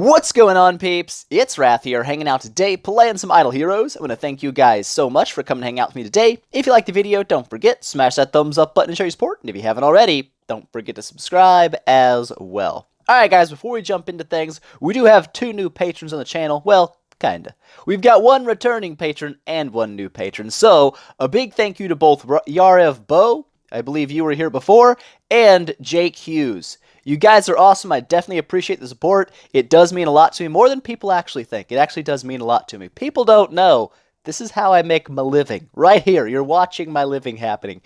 What's going on, peeps? It's Wrath here, hanging out today, playing some Idle Heroes. I want to thank you guys so much for coming to hang out with me today. If you liked the video, don't forget, smash that thumbs up button to show your support. And if you haven't already, don't forget to subscribe as well. Alright guys, before we jump into things, we do have 2 new patrons on the channel. Well, kinda. We've got 1 returning patron and 1 new patron. So, a big thank you to both Yarev Bo, I believe you were here before, and Jake Hughes. You guys are awesome. I definitely appreciate the support. It does mean a lot to me, more than people actually think. It actually does mean a lot to me. People don't know. This is how I make my living. Right here. You're watching my living happening.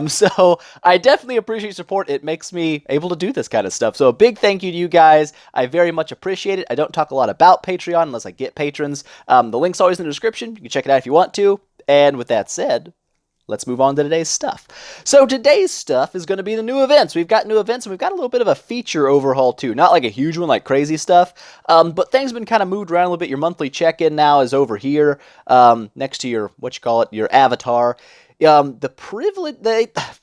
So I definitely appreciate support. It makes me able to do this kind of stuff. So a big thank you to you guys. I very much appreciate it. I don't talk a lot about Patreon unless I get patrons. The link's always in the description. You can check it out if you want to. And with that said, let's move on to today's stuff. So today's stuff is going to be the new events. We've got new events, and we've got a little bit of a feature overhaul too. Not like a huge one, like crazy stuff, but things have been kind of moved around a little bit. Your monthly check-in now is over here, next to your, your avatar. The privilege,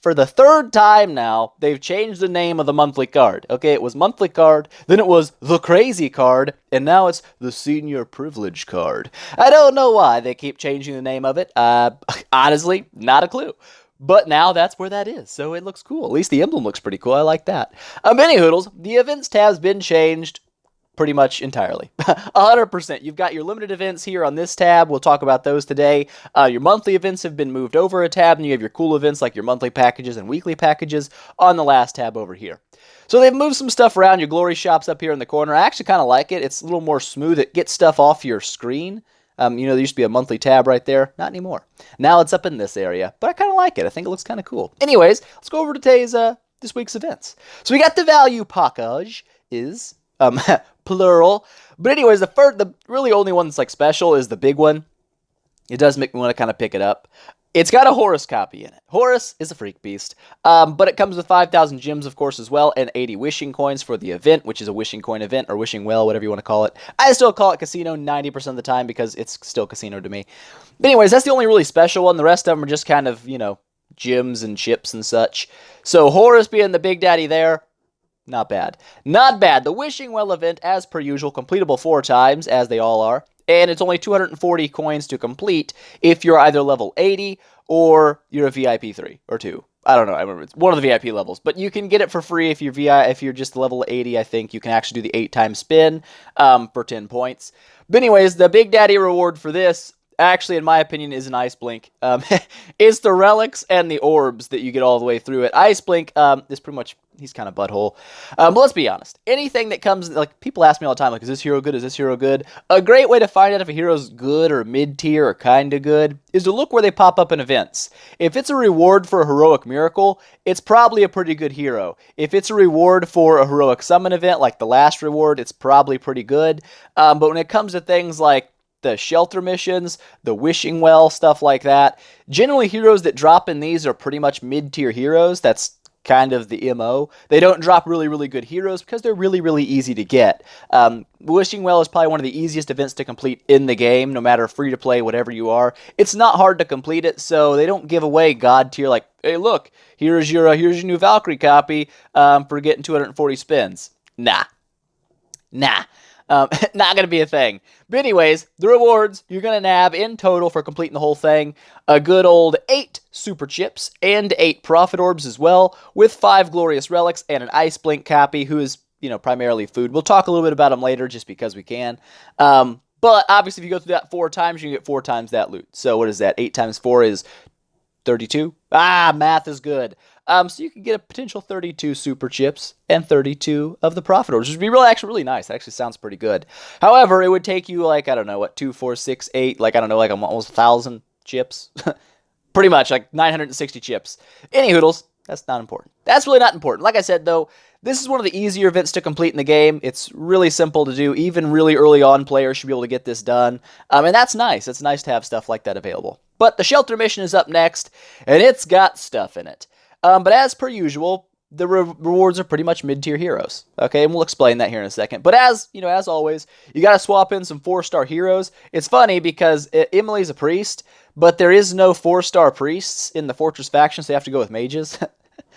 for the 3rd time now, they've changed the name of the monthly card. Okay, it was monthly card, then it was the crazy card, and now it's the senior privilege card. I don't know why they keep changing the name of it. Honestly, not a clue. But now that's where that is, so it looks cool. At least the emblem looks pretty cool. I like that. Anyhoodles, the events tab's been changed pretty much entirely. 100%. You've got your limited events here on this tab. We'll talk about those today. Your monthly events have been moved over a tab, and you have your cool events like your monthly packages and weekly packages on the last tab over here. So they've moved some stuff around. Your glory shop's up here in the corner. I actually kind of like it. It's a little more smooth. It gets stuff off your screen. There used to be a monthly tab right there. Not anymore. Now it's up in this area, but I kind of like it. I think it looks kind of cool. Anyways, let's go over to today's, this week's events. So we got the value package is, plural. But anyways, the really only one that's like special is the big one. It does make me want to kind of pick it up. It's got a Horus copy in it. Horus is a freak beast, but it comes with 5,000 gems, of course, as well, and 80 wishing coins for the event, which is a wishing coin event, or wishing well, whatever you want to call it. I still call it casino 90% of the time because it's still casino to me. But anyways, that's the only really special one. The rest of them are just kind of, gems and chips and such. So Horus being the big daddy there, not bad. Not bad. The Wishing Well event, as per usual, completable 4 times, as they all are. And it's only 240 coins to complete if you're either level 80 or you're a VIP 3 or 2. I don't know. I remember it's one of the VIP levels. But you can get it for free if you're just level 80, I think. You can actually do the 8-time spin for 10 points. But anyways, the Big Daddy reward for this, actually, in my opinion, is an Iceblink. It's the relics and the orbs that you get all the way through it. Iceblink is pretty much, he's kind of butthole. But let's be honest. Anything that comes, like, people ask me all the time, like, is this hero good? Is this hero good? A great way to find out if a hero's good or mid-tier or kind of good is to look where they pop up in events. If it's a reward for a heroic miracle, it's probably a pretty good hero. If it's a reward for a heroic summon event, like the last reward, it's probably pretty good. But when it comes to things like the shelter missions, the wishing well, stuff like that, generally heroes that drop in these are pretty much mid-tier heroes. That's kind of the MO. They don't drop really, really good heroes because they're really, really easy to get. Wishing Well is probably one of the easiest events to complete in the game, no matter free to play, whatever you are. It's not hard to complete it, so they don't give away god tier like, hey, look, here's your new Valkyrie copy for getting 240 spins. Nah. Not going to be a thing. But anyways, the rewards you're going to nab in total for completing the whole thing, a good old 8 super chips and 8 profit orbs as well, with 5 glorious relics and an Iceblink copy who is, primarily food. We'll talk a little bit about him later just because we can. But obviously if you go through that 4 times, you can get 4 times that loot. So what is that? 8 times 4 is 32? Math is good. So you can get a potential 32 super chips and 32 of the profit orbs, which would be actually really nice. That actually sounds pretty good. However, it would take you like, I don't know, what, 2, 4, 6, 8, like, I don't know, like almost 1,000 chips. Pretty much, like 960 chips. Anyhoodles, that's not important. That's really not important. Like I said, though, this is one of the easier events to complete in the game. It's really simple to do. Even really early on players should be able to get this done. And that's nice. It's nice to have stuff like that available. But the shelter mission is up next, and it's got stuff in it. But as per usual, the rewards are pretty much mid-tier heroes. Okay, and we'll explain that here in a second. But as always, you got to swap in some 4-star heroes. It's funny because Emily's a priest, but there is no 4-star priests in the Fortress faction, so you have to go with mages.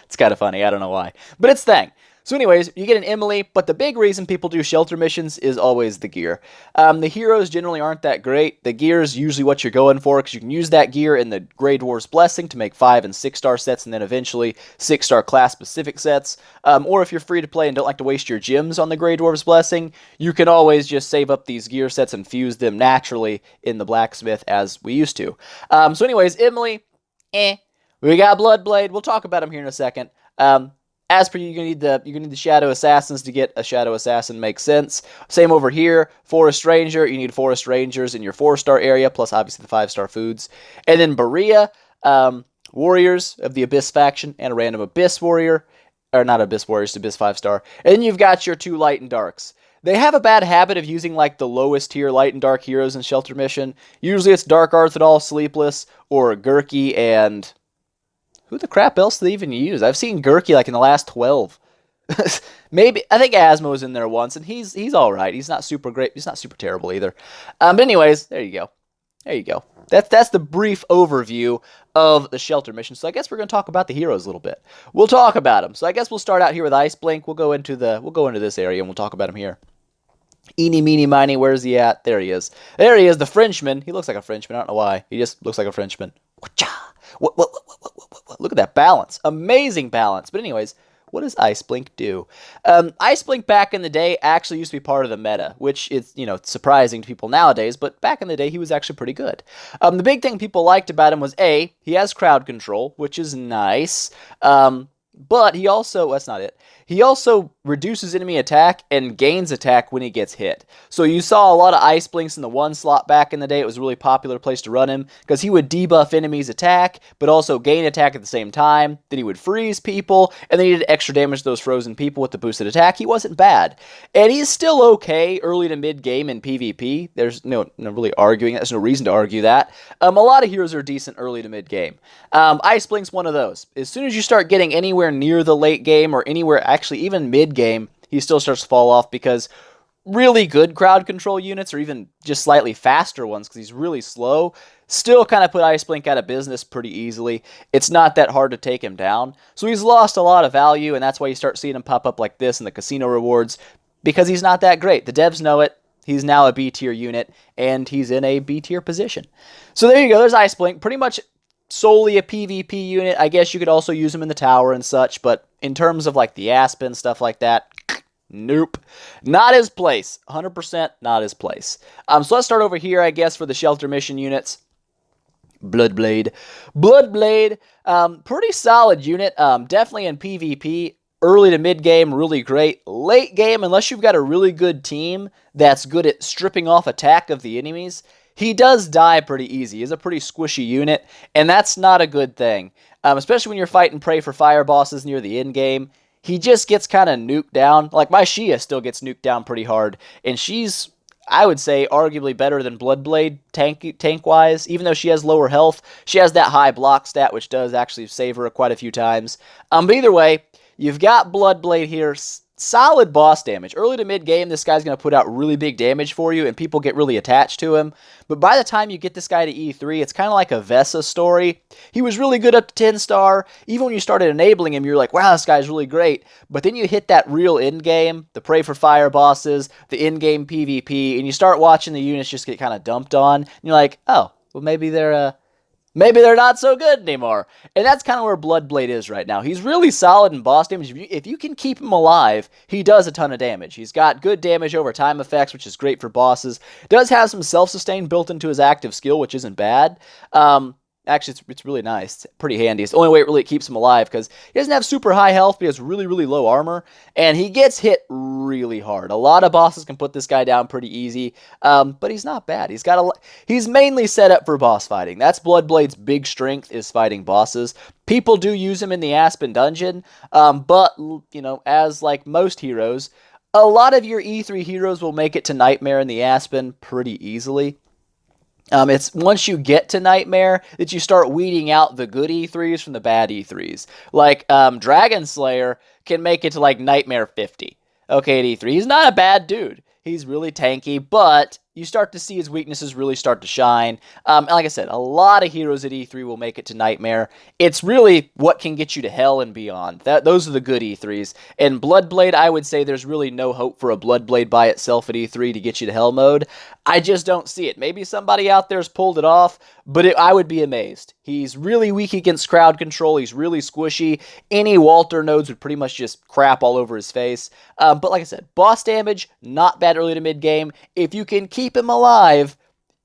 It's kind of funny. I don't know why. But it's thing. So anyways, you get an Emily, but the big reason people do shelter missions is always the gear. The heroes generally aren't that great. The gear is usually what you're going for, because you can use that gear in the Grey Dwarf's Blessing to make 5- and 6-star sets, and then eventually 6-star class-specific sets. Or if you're free to play and don't like to waste your gems on the Grey Dwarf's Blessing, you can always just save up these gear sets and fuse them naturally in the blacksmith as we used to. So anyways, Emily, We got Bloodblade. We'll talk about him here in a second. As per you're gonna need the Shadow Assassins to get a Shadow Assassin makes sense. Same over here. Forest Ranger, you need Forest Rangers in your 4-star area, plus obviously the 5-star foods. And then Barea, Warriors of the Abyss faction, and a random Abyss Warrior. Or not Abyss Warriors, Abyss 5-star. And then you've got your 2 Light and Darks. They have a bad habit of using like the lowest tier Light and Dark heroes in Shelter Mission. Usually it's Dark Arthadal, Sleepless, or Gurky, and who the crap else do they even use? I've seen Gurky like in the last 12. Maybe, I think Asmo was in there once, and he's alright. He's not super great. He's not super terrible either. But anyways, there you go. There you go. That's the brief overview of the Shelter Mission. So I guess we're going to talk about the heroes a little bit. We'll talk about them. So I guess we'll start out here with Iceblink. We'll go into this area and we'll talk about him here. Eeny, meeny, miny, where's he at? There he is. There he is, the Frenchman. He looks like a Frenchman. I don't know why. He just looks like a Frenchman. What? Look at that balance. Amazing balance. But anyways, what does Iceblink do? Iceblink back in the day actually used to be part of the meta, which is, surprising to people nowadays, but back in the day he was actually pretty good. The big thing people liked about him was, A, he has crowd control, which is nice, but he also, that's not it, he also reduces enemy attack and gains attack when he gets hit. So you saw a lot of Iceblinks in the 1 slot back in the day. It was a really popular place to run him, because he would debuff enemies' attack, but also gain attack at the same time. Then he would freeze people, and then he did extra damage to those frozen people with the boosted attack. He wasn't bad. And he's still okay early to mid-game in PvP. There's no really arguing. There's no reason to argue that. A lot of heroes are decent early to mid-game. Iceblink's one of those. As soon as you start getting anywhere near the late game, or anywhere actually even mid-game, he still starts to fall off, because really good crowd control units, or even just slightly faster ones, because he's really slow, still kind of put Iceblink out of business pretty easily. It's not that hard to take him down. So he's lost a lot of value, and that's why you start seeing him pop up like this in the casino rewards, because he's not that great. The devs know it. He's now a B-tier unit, and he's in a B-tier position. So there you go. There's Iceblink. Pretty much solely a PvP unit. I guess you could also use him in the tower and such, but in terms of like the aspen, stuff like that, nope. Not his place. 100% not his place. So let's start over here, I guess, for the Shelter Mission units. Bloodblade. Bloodblade, pretty solid unit. Definitely in PvP. Early to mid-game, really great. Late game, unless you've got a really good team that's good at stripping off attack of the enemies, he does die pretty easy. He's a pretty squishy unit, and that's not a good thing. Especially when you're fighting prey for fire bosses near the end game. He just gets kind of nuked down. Like, my Shia still gets nuked down pretty hard, and she's, I would say, arguably better than Bloodblade tank-wise. Even though she has lower health, she has that high block stat, which does actually save her quite a few times. But either way, you've got Bloodblade here. Solid boss damage. Early to mid-game, this guy's going to put out really big damage for you, and people get really attached to him. But by the time you get this guy to E3, it's kind of like a Vesa story. He was really good up to 10-star. Even when you started enabling him, you're like, wow, this guy's really great. But then you hit that real end-game, the Pray for Fire bosses, the end-game PvP, and you start watching the units just get kind of dumped on. And you're like, oh, well, maybe they're not so good anymore. And that's kind of where Bloodblade is right now. He's really solid in boss damage. If you can keep him alive, he does a ton of damage. He's got good damage over time effects, which is great for bosses. Does have some self-sustain built into his active skill, which isn't bad. Actually, it's really nice. It's pretty handy. It's the only way it really keeps him alive, because he doesn't have super high health, but he has really, really low armor, and he gets hit really hard. A lot of bosses can put this guy down pretty easy, but he's not bad. He's mainly set up for boss fighting. That's Bloodblade's big strength, is fighting bosses. People do use him in the Aspen dungeon, but, as like most heroes, a lot of your E3 heroes will make it to Nightmare in the Aspen pretty easily. It's once you get to Nightmare that you start weeding out the good E3s from the bad E3s. Like, Dragon Slayer can make it to, like, Nightmare 50. Okay, at E3. He's not a bad dude. He's really tanky, but you start to see his weaknesses really start to shine. And like I said, a lot of heroes at E3 will make it to Nightmare. It's really what can get you to Hell and beyond. Those are the good E3s. And Bloodblade, I would say there's really no hope for a Bloodblade by itself at E3 to get you to Hell mode. I just don't see it. Maybe somebody out there's pulled it off, but I would be amazed. He's really weak against crowd control. He's really squishy. Any Walter nodes would pretty much just crap all over his face. But like I said, boss damage, not bad early to mid game. If you can keep him alive,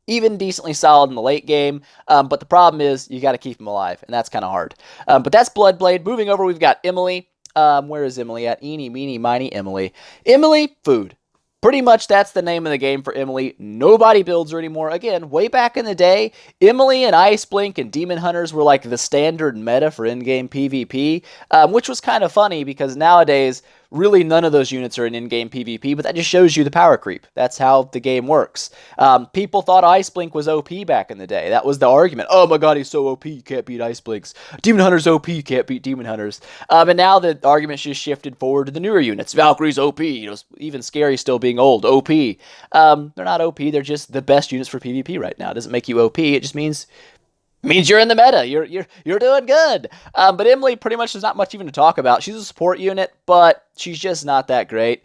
even decently solid in the late game. But the problem is you got to keep him alive, and that's kind of hard. But that's Bloodblade. Moving over, we've got Emily. Where is Emily at? Eeny, meeny, miny, Emily. Emily, food. Pretty much that's the name of the game for Emily. Nobody builds her anymore. Again, way back in the day, Emily and Iceblink and Demon Hunters were like the standard meta for in-game PvP, which was kind of funny because nowadays, really none of those units are in in-game PvP, but that just shows you the power creep. That's how the game works. People thought Iceblink was OP back in the day. That was the argument. Oh my god, he's so OP, you can't beat Iceblinks. Demon Hunter's OP, you can't beat Demon Hunters. And now the argument's just shifted forward to the newer units. Valkyrie's OP, even Scary still being old, OP. They're not OP, they're just the best units for PvP right now. It doesn't make you OP, it just means you're in the meta. You're doing good. But Emily pretty much there's not much even to talk about. She's a support unit, but she's just not that great.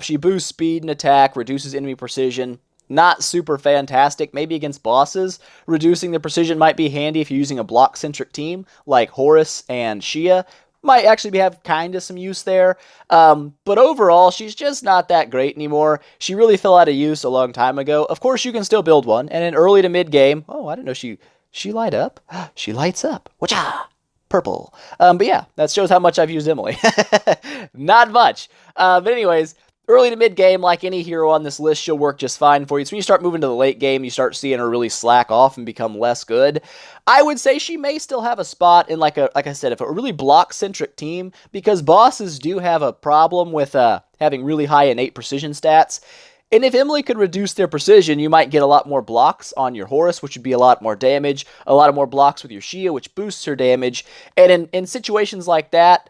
She boosts speed and attack, reduces enemy precision. Not super fantastic. Maybe against bosses, reducing the precision might be handy if you're using a block-centric team like Horus and Shia. Might actually have kind of some use there. But overall, she's just not that great anymore. She really fell out of use a long time ago. Of course, you can still build one. And in early to mid-game, oh, I didn't know she light up. She lights up. Whatcha? Purple. But yeah, that shows how much I've used Emily. Not much. But anyways, early to mid game, like any hero on this list, she'll work just fine for you. So when you start moving to the late game, you start seeing her really slack off and become less good. I would say she may still have a spot in like I said, if a really block-centric team, because bosses do have a problem with having really high innate precision stats. And if Emily could reduce their precision, you might get a lot more blocks on your Horus, which would be a lot more damage, a lot of more blocks with your Shia, which boosts her damage. And in situations like that,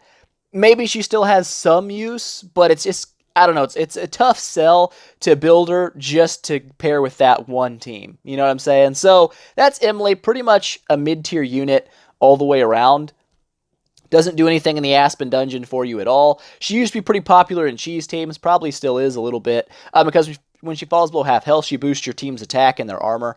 maybe she still has some use, but it's just, I don't know, it's a tough sell to build her just to pair with that one team. You know what I'm saying? So that's Emily, pretty much a mid-tier unit all the way around. Doesn't do anything in the Aspen dungeon for you at all. She used to be pretty popular in cheese teams, probably still is a little bit, because when she falls below half health, she boosts your team's attack and their armor,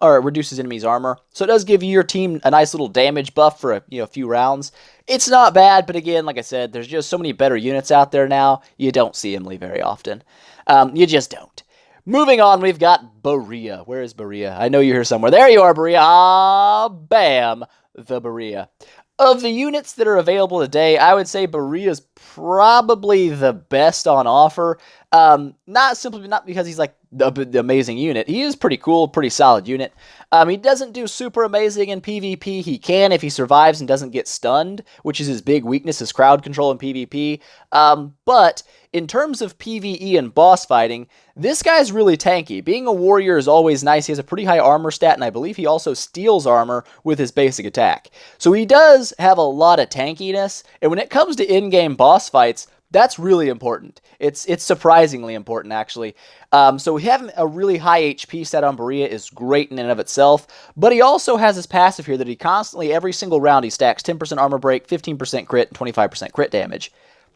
or reduces enemies' armor. So it does give your team a nice little damage buff for a few rounds. It's not bad, but again, like I said, there's just so many better units out there now, you don't see Emily very often. You just don't. Moving on, we've got Barea. Where is Barea? I know you're here somewhere. There you are, Barea. Ah, bam, the Barea. Of the units that are available today, I would say Barea's probably the best on offer. Not because he's like the amazing unit. He is pretty cool, pretty solid unit. He doesn't do super amazing in PvP. He can if he survives and doesn't get stunned, which is his big weakness, is crowd control in PvP. But in terms of PvE and boss fighting, this guy's really tanky. Being a warrior is always nice. He has a pretty high armor stat, and I believe he also steals armor with his basic attack. So he does have a lot of tankiness, and when it comes to in-game boss fights, that's really important. It's surprisingly important, actually. So having a really high HP stat on Barea is great in and of itself, but he also has his passive here that he constantly, every single round, he stacks 10% armor break, 15% crit, and 25% crit damage.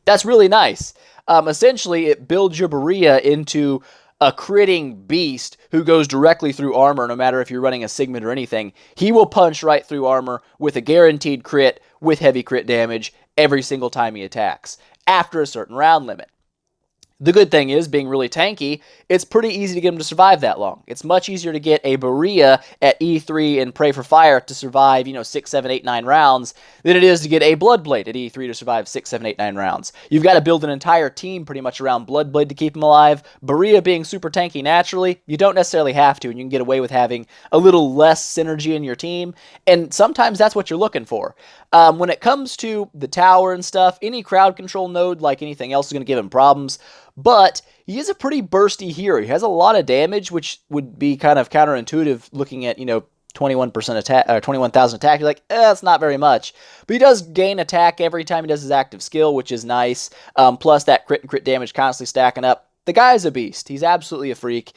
That's really nice. Essentially, it builds your Barea into a critting beast who goes directly through armor, no matter if you're running a Sigmund or anything. He will punch right through armor with a guaranteed crit with heavy crit damage every single time he attacks, after a certain round limit. The good thing is, being really tanky, it's pretty easy to get him to survive that long. It's much easier to get a Barea at E3 and Pray for Fire to survive, 6, 7, 8, 9 rounds than it is to get a Bloodblade at E3 to survive 6, 7, 8, 9 rounds. You've got to build an entire team pretty much around Bloodblade to keep him alive. Barea being super tanky naturally, you don't necessarily have to, and you can get away with having a little less synergy in your team, and sometimes that's what you're looking for. When it comes to the tower and stuff, any crowd control node, like anything else, is going to give him problems. But he is a pretty bursty hero. He has a lot of damage, which would be kind of counterintuitive looking at, 21% attack, or 21,000 attack. You're like, that's not very much. But he does gain attack every time he does his active skill, which is nice. Plus that crit and crit damage constantly stacking up. The guy is a beast. He's absolutely a freak.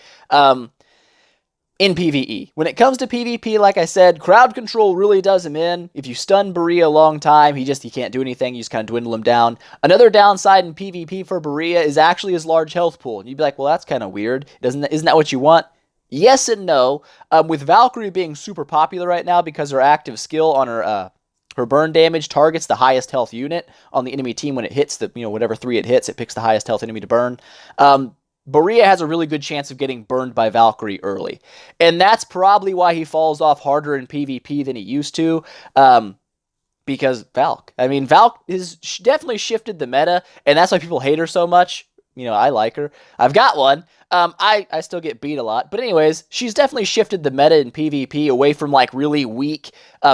in PvE. When it comes to PvP, like I said, crowd control really does him in. If you stun Barea a long time, he can't do anything. You just kind of dwindle him down. Another downside in PvP for Barea is actually his large health pool. And you'd be like, well, that's kind of weird. Isn't that what you want? Yes and no. With Valkyrie being super popular right now because her active skill on her burn damage targets the highest health unit on the enemy team when it hits the, whatever 3 it hits, it picks the highest health enemy to burn. Barea has a really good chance of getting burned by Valkyrie early. And that's probably why he falls off harder in PvP than he used to. Because Valk. I mean, Valk has definitely shifted the meta, and that's why people hate her so much. I like her. I've got one. I still get beat a lot. But anyways, she's definitely shifted the meta in PvP away from like really weak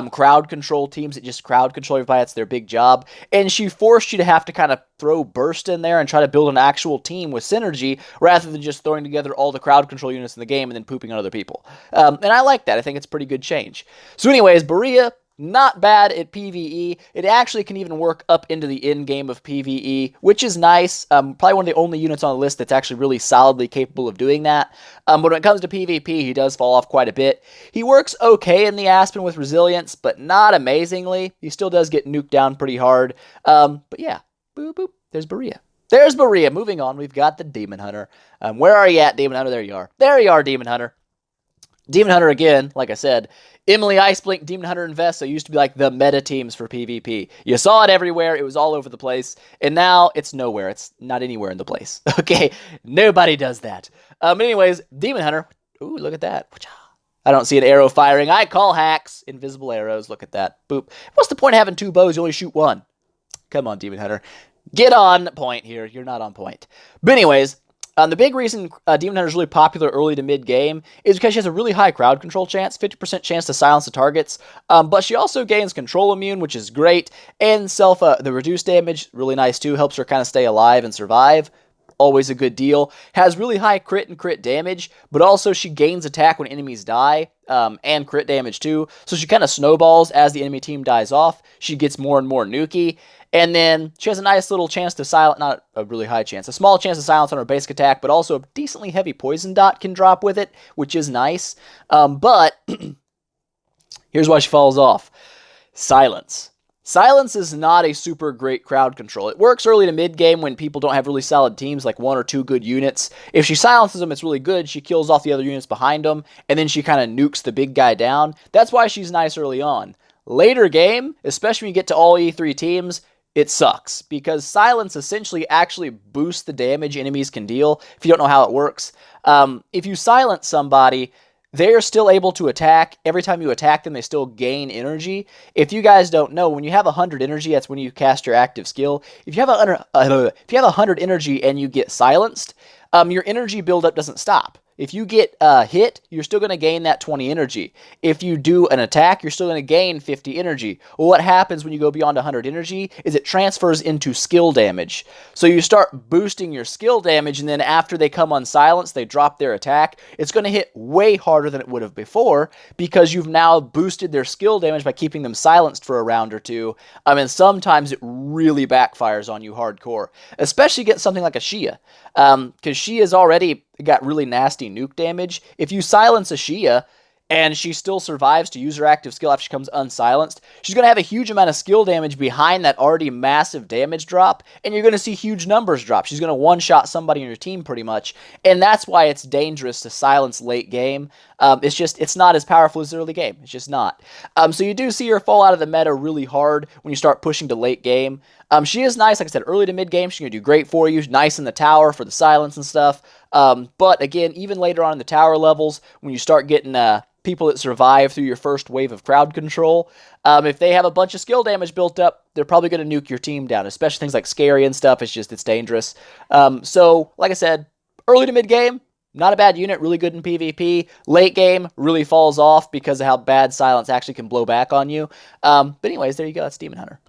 crowd control teams that just crowd control everybody. That's their big job. And she forced you to have to kind of throw burst in there and try to build an actual team with synergy rather than just throwing together all the crowd control units in the game and then pooping on other people. And I like that. I think it's a pretty good change. So anyways, Barea, not bad at PvE. It actually can even work up into the end game of PvE, which is nice. Probably one of the only units on the list that's actually really solidly capable of doing that. But when it comes to PvP, he does fall off quite a bit. He works okay in the Aspen with resilience, but not amazingly. He still does get nuked down pretty hard. But yeah, boop, boop, there's Barea. There's Barea. Moving on, we've got the Demon Hunter. Where are you at, Demon Hunter? There you are. There you are, Demon Hunter. Demon Hunter, again, like I said, Emily, Iceblink, Demon Hunter, and Vesa used to be like the meta teams for PvP. You saw it everywhere. It was all over the place. And now it's nowhere. It's not anywhere in the place. Okay? Nobody does that. Anyways, Demon Hunter. Ooh, look at that. I don't see an arrow firing. I call hacks. Invisible arrows. Look at that. Boop. What's the point of having 2 bows? You only shoot 1. Come on, Demon Hunter. Get on point here. You're not on point. But anyways, the big reason Demon Hunter is really popular early to mid-game is because she has a really high crowd control chance, 50% chance to silence the targets, but she also gains control immune, which is great, and the reduced damage, really nice too, helps her kind of stay alive and survive. Always a good deal. Has really high crit and crit damage, but also she gains attack when enemies die, and crit damage too, so she kind of snowballs as the enemy team dies off. She gets more and more nuky. And then she has a nice little chance to silence, not a really high chance, a small chance to silence on her basic attack, but also a decently heavy poison dot can drop with it, which is nice. But here's why she falls off. Silence. Silence is not a super great crowd control. It works early to mid-game when people don't have really solid teams, like 1 or 2 good units. If she silences them, it's really good. She kills off the other units behind them, and then she kind of nukes the big guy down. That's why she's nice early on. Later game, especially when you get to all E3 teams, it sucks, because silence essentially actually boosts the damage enemies can deal, if you don't know how it works. If you silence somebody, they're still able to attack. Every time you attack them, they still gain energy. If you guys don't know, when you have 100 energy, that's when you cast your active skill. If you have 100 energy and you get silenced, your energy buildup doesn't stop. If you get hit, you're still going to gain that 20 energy. If you do an attack, you're still going to gain 50 energy. Well, what happens when you go beyond 100 energy is it transfers into skill damage. So you start boosting your skill damage, and then after they come unsilenced, they drop their attack. It's going to hit way harder than it would have before because you've now boosted their skill damage by keeping them silenced for a round or two. And sometimes it really backfires on you hardcore, especially against something like a Shia. Because Shia's already got really nasty nuke damage. If you silence a Shia and she still survives to use her active skill after she comes unsilenced, she's going to have a huge amount of skill damage behind that already massive damage drop, and you're going to see huge numbers drop. She's going to one-shot somebody in your team pretty much, and that's why it's dangerous to silence late game. It's not as powerful as early game. It's just not. So you do see her fall out of the meta really hard when you start pushing to late game. She is nice, like I said, early to mid game. She's going to do great for you. Nice in the tower for the silence and stuff. But again, even later on in the tower levels, when you start getting people that survive through your first wave of crowd control, if they have a bunch of skill damage built up, they're probably going to nuke your team down, especially things like Scary and stuff. It's dangerous. So, like I said, early to mid game, not a bad unit, really good in PvP. Late game, really falls off because of how bad silence actually can blow back on you. But anyways, there you go. That's Demon Hunter.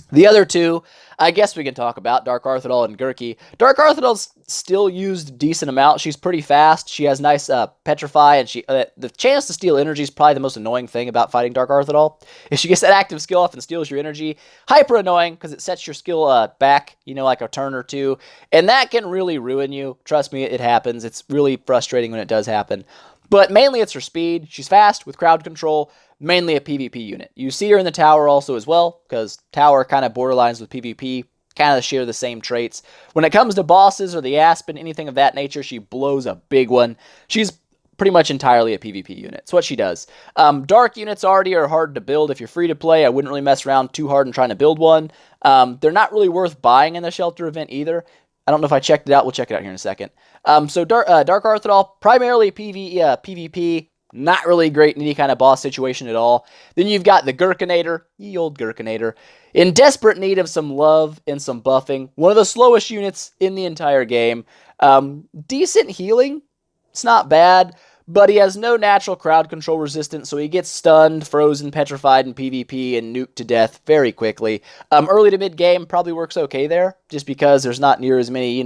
The other two, I guess we can talk about, Dark Arthidal and Gurki. Dark Arthidal's still used a decent amount. She's pretty fast. She has nice Petrify, and the chance to steal energy is probably the most annoying thing about fighting Dark Arthidal. If she gets that active skill off and steals your energy, hyper annoying, because it sets your skill back, like a turn or two, and that can really ruin you. Trust me, it happens. It's really frustrating when it does happen. But mainly it's her speed. She's fast with crowd control, mainly a PvP unit. You see her in the tower also as well, because tower kind of borderlines with PvP, kind of share the same traits. When it comes to bosses or the Aspen, anything of that nature, she blows a big one. She's pretty much entirely a PvP unit. It's what she does. Dark units already are hard to build. If you're free to play, I wouldn't really mess around too hard in trying to build one. They're not really worth buying in the Shelter event either. I don't know if I checked it out. We'll check it out here in a second. So Dark Arthrodol, primarily PvP, not really great in any kind of boss situation at all. Then you've got the Gherkinator, ye old Gherkinator, in desperate need of some love and some buffing. One of the slowest units in the entire game. Decent healing, it's not bad, but he has no natural crowd control resistance, so he gets stunned, frozen, petrified in PvP, and nuked to death very quickly. Early to mid-game probably works okay there, just because there's not near as many,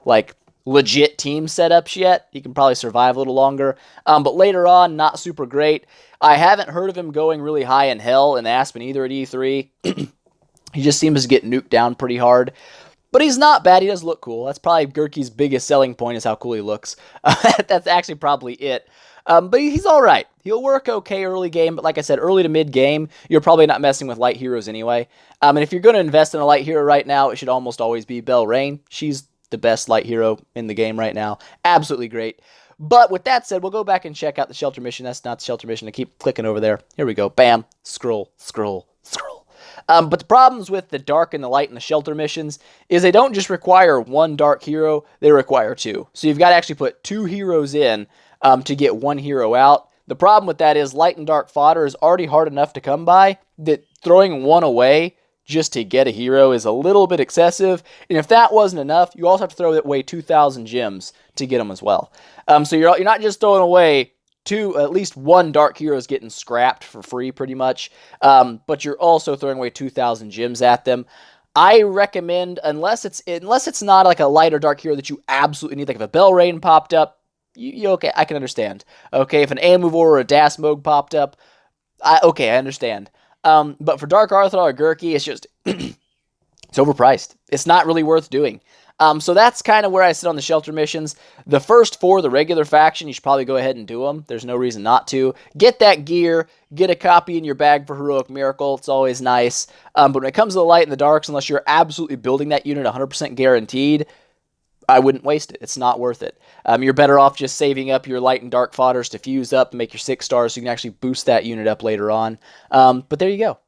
like, legit team setups yet. He can probably survive a little longer. But later on, not super great. I haven't heard of him going really high in hell in Aspen either at E3. He just seems to get nuked down pretty hard. But he's not bad. He does look cool. That's probably Gurky's biggest selling point is how cool he looks. That's actually probably it. But he's all right. He'll work okay early game, but like I said, early to mid-game, you're probably not messing with light heroes anyway. And if you're going to invest in a light hero right now, it should almost always be Barea. She's the best light hero in the game right now. Absolutely great. But with that said, we'll go back and check out the Shelter mission. That's not the Shelter mission. I keep clicking over there. Here we go. Bam. Scroll, scroll, scroll. But the problems with the dark and the light and the Shelter missions is they don't just require one dark hero, they require two. So you've got to actually put two heroes in to get one hero out. The problem with that is light and dark fodder is already hard enough to come by, that throwing one away just to get a hero is a little bit excessive. And if that wasn't enough, you also have to throw away 2,000 gems to get them as well. So you're not just throwing away at least one dark hero is getting scrapped for free pretty much, but you're also throwing away 2,000 gems at them. I recommend, unless it's not like a light or dark hero that you absolutely need, like if a Barea popped up, you okay, I can understand. Okay, if an Amuvor or a Dasmog popped up, I understand. But for Dark Arthur or Gurky, it's just, it's overpriced. It's not really worth doing. So that's kind of where I sit on the Shelter missions. The first four, the regular faction, you should probably go ahead and do them. There's no reason not to. Get that gear. Get a copy in your bag for Heroic Miracle. It's always nice. But when it comes to the light and the darks, unless you're absolutely building that unit 100% guaranteed, I wouldn't waste it. It's not worth it. You're better off just saving up your light and dark fodders to fuse up and make your 6 stars so you can actually boost that unit up later on. But there you go.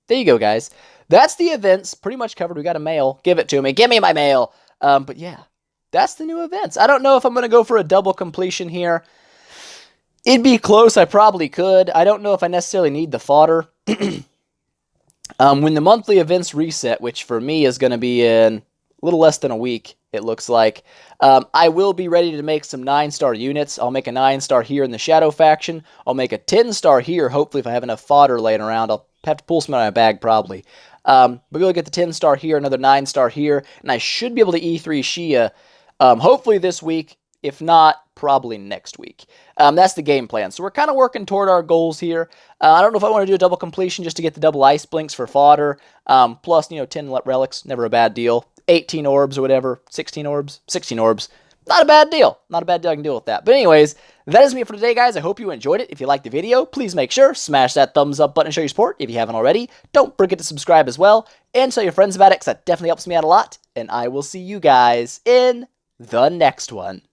There you go, guys. That's the events pretty much covered. We got a mail. Give it to me. Give me my mail. But yeah, that's the new events. I don't know if I'm going to go for a double completion here. It'd be close. I probably could. I don't know if I necessarily need the fodder. When the monthly events reset, which for me is going to be in a little less than a week, it looks like, I will be ready to make some 9-star units. I'll make a 9-star here in the Shadow faction. I'll make a 10-star here, hopefully, if I have enough fodder laying around. I'll have to pull some out of my bag, probably. But we'll get the 10-star here, another 9-star here, and I should be able to E3 Shia, hopefully this week, if not, probably next week. That's the game plan. So we're kind of working toward our goals here. I don't know if I want to do a double completion just to get the double Iceblinks for fodder, plus, 10 relics, never a bad deal. 18 orbs or whatever, 16 orbs, 16 orbs. Not a bad deal. Not a bad deal. I can deal with that. But anyways, that is me for today, guys. I hope you enjoyed it. If you liked the video, please make sure, smash that thumbs up button and show your support. If you haven't already, don't forget to subscribe as well. And tell your friends about it, because that definitely helps me out a lot. And I will see you guys in the next one.